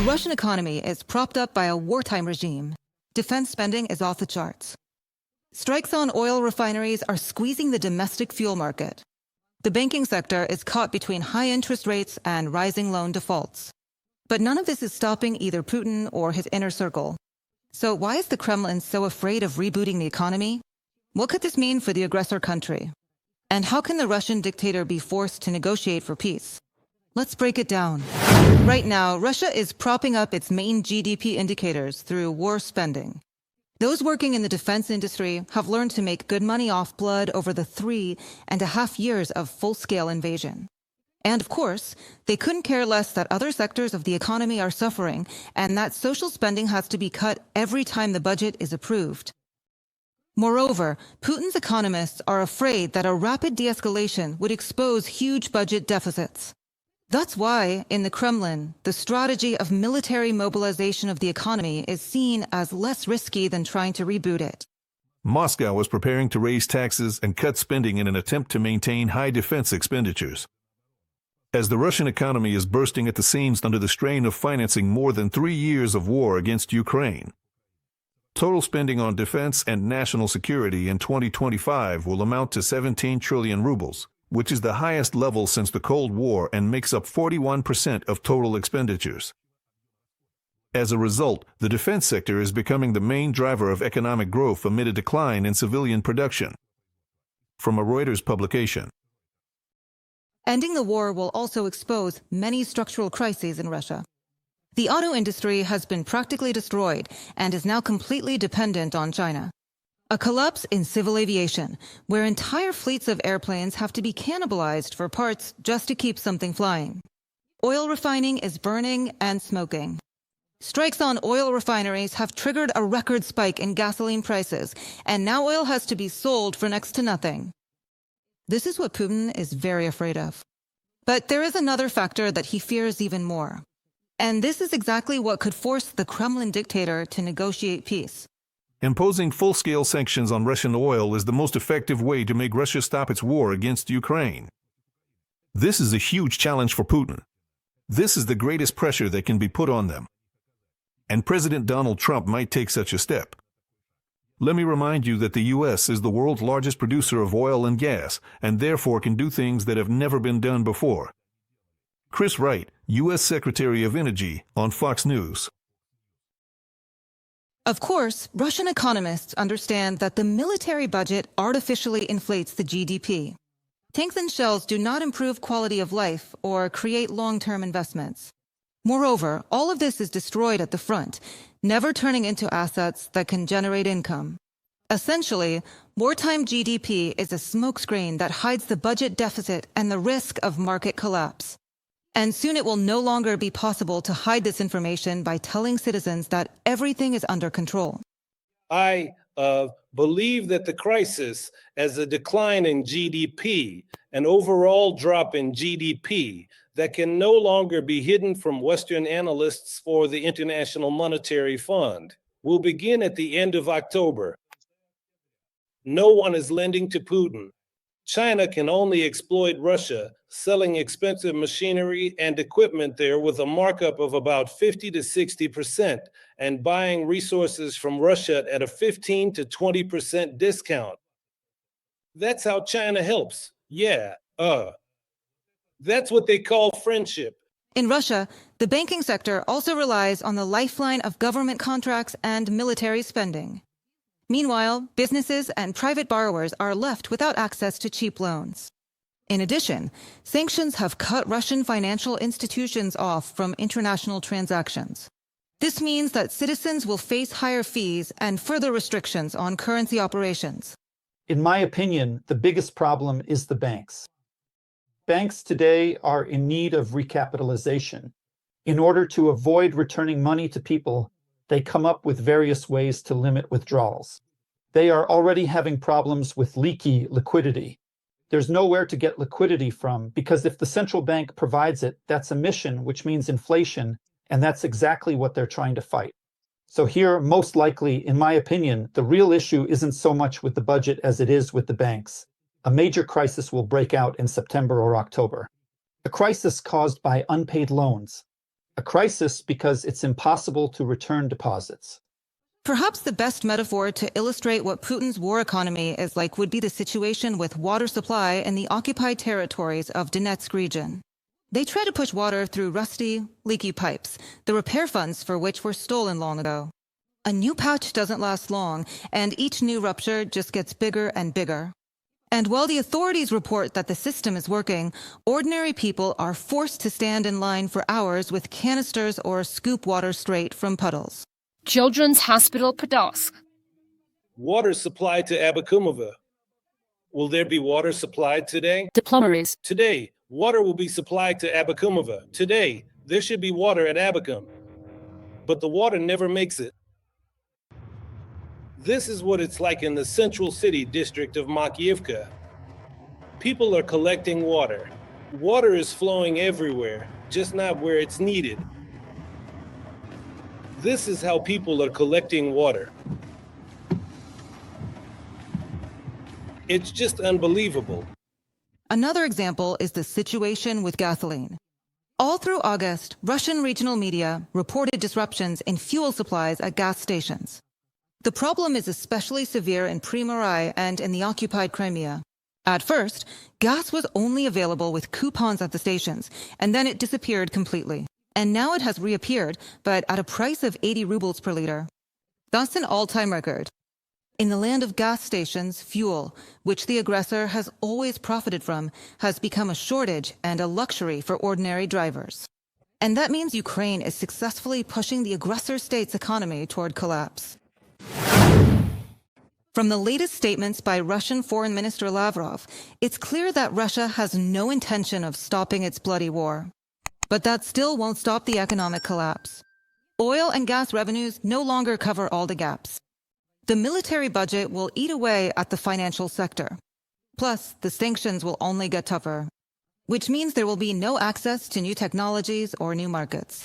The Russian economy is propped up by a wartime regime. Defense spending is off the charts. Strikes on oil refineries are squeezing the domestic fuel market. The banking sector is caught between high interest rates and rising loan defaults. But none of this is stopping either Putin or his inner circle. So why is the Kremlin so afraid of rebooting the economy? What could this mean for the aggressor country? And how can the Russian dictator be forced to negotiate for peace? Let's break it down. Right now, Russia is propping up its main GDP indicators through war spending. Those working in the defense industry have learned to make good money off blood over the 3.5 years of full-scale invasion. And of course, they couldn't care less that other sectors of the economy are suffering and that social spending has to be cut every time the budget is approved. Moreover, Putin's economists are afraid that a rapid de-escalation would expose huge budget deficits. That's why, in the Kremlin, the strategy of military mobilization of the economy is seen as less risky than trying to reboot it. Moscow was preparing to raise taxes and cut spending in an attempt to maintain high defense expenditures. As the Russian economy is bursting at the seams under the strain of financing more than 3 years of war against Ukraine, total spending on defense and national security in 2025 will amount to 17 trillion rubles, which is the highest level since the Cold War and makes up 41% of total expenditures. As a result, the defense sector is becoming the main driver of economic growth amid a decline in civilian production. From a Reuters publication. Ending the war will also expose many structural crises in Russia. The auto industry has been practically destroyed and is now completely dependent on China. A collapse in civil aviation, where entire fleets of airplanes have to be cannibalized for parts just to keep something flying. Oil refining is burning and smoking. Strikes on oil refineries have triggered a record spike in gasoline prices, and now oil has to be sold for next to nothing. This is what Putin is very afraid of. But there is another factor that he fears even more. And this is exactly what could force the Kremlin dictator to negotiate peace. Imposing full-scale sanctions on Russian oil is the most effective way to make Russia stop its war against Ukraine. This is a huge challenge for Putin. This is the greatest pressure that can be put on them. And President Donald Trump might take such a step. Let me remind you that the U.S. is the world's largest producer of oil and gas, and therefore can do things that have never been done before. Chris Wright, U.S. Secretary of Energy, on Fox News. Of course, Russian economists understand that the military budget artificially inflates the GDP. Tanks and shells do not improve quality of life or create long-term investments. Moreover, all of this is destroyed at the front, never turning into assets that can generate income. Essentially, wartime GDP is a smokescreen that hides the budget deficit and the risk of market collapse. And soon it will no longer be possible to hide this information by telling citizens that everything is under control. I believe that the crisis, as a decline in GDP, an overall drop in GDP that can no longer be hidden from Western analysts or the International Monetary Fund, will begin at the end of October. No one is lending to Putin. China can only exploit Russia, selling expensive machinery and equipment there with a markup of about 50 to 60% and buying resources from Russia at a 15 to 20% discount. That's how China helps. That's what they call friendship. In Russia, the banking sector also relies on the lifeline of government contracts and military spending. Meanwhile, businesses and private borrowers are left without access to cheap loans. In addition, sanctions have cut Russian financial institutions off from international transactions. This means that citizens will face higher fees and further restrictions on currency operations. In my opinion, the biggest problem is the banks. Banks today are in need of recapitalization. In order to avoid returning money to people, they come up with various ways to limit withdrawals. They are already having problems with leaky liquidity. There's nowhere to get liquidity from because if the central bank provides it, that's emission, which means inflation, and that's exactly what they're trying to fight. So here, most likely, in my opinion, the real issue isn't so much with the budget as it is with the banks. A major crisis will break out in September or October. A crisis caused by unpaid loans. A crisis because it's impossible to return deposits. Perhaps the best metaphor to illustrate what Putin's war economy is like would be the situation with water supply in the occupied territories of Donetsk region. They try to push water through rusty, leaky pipes, the repair funds for which were stolen long ago. A new patch doesn't last long, and each new rupture just gets bigger and bigger. And while the authorities report that the system is working, ordinary people are forced to stand in line for hours with canisters or scoop water straight from puddles. Children's Hospital Podolsk. Water supplied to Abakumova. Will there be water supplied today? Diplomaries. Today, water will be supplied to Abakumova. Today, there should be water at Abakum. But the water never makes it. This is what it's like in the central city district of Makiivka. People are collecting water. Water is flowing everywhere, just not where it's needed. This is how people are collecting water. It's just unbelievable. Another example is the situation with gasoline. All through August, Russian regional media reported disruptions in fuel supplies at gas stations. The problem is especially severe in Primorai and in the occupied Crimea. At first, gas was only available with coupons at the stations, and then it disappeared completely. And now it has reappeared, but at a price of 80 rubles per liter. That's an all-time record. In the land of gas stations, fuel, which the aggressor has always profited from, has become a shortage and a luxury for ordinary drivers. And that means Ukraine is successfully pushing the aggressor state's economy toward collapse. From the latest statements by Russian Foreign Minister Lavrov, it's clear that Russia has no intention of stopping its bloody war. But that still won't stop the economic collapse. Oil and gas revenues no longer cover all the gaps. The military budget will eat away at the financial sector. Plus, the sanctions will only get tougher, which means there will be no access to new technologies or new markets.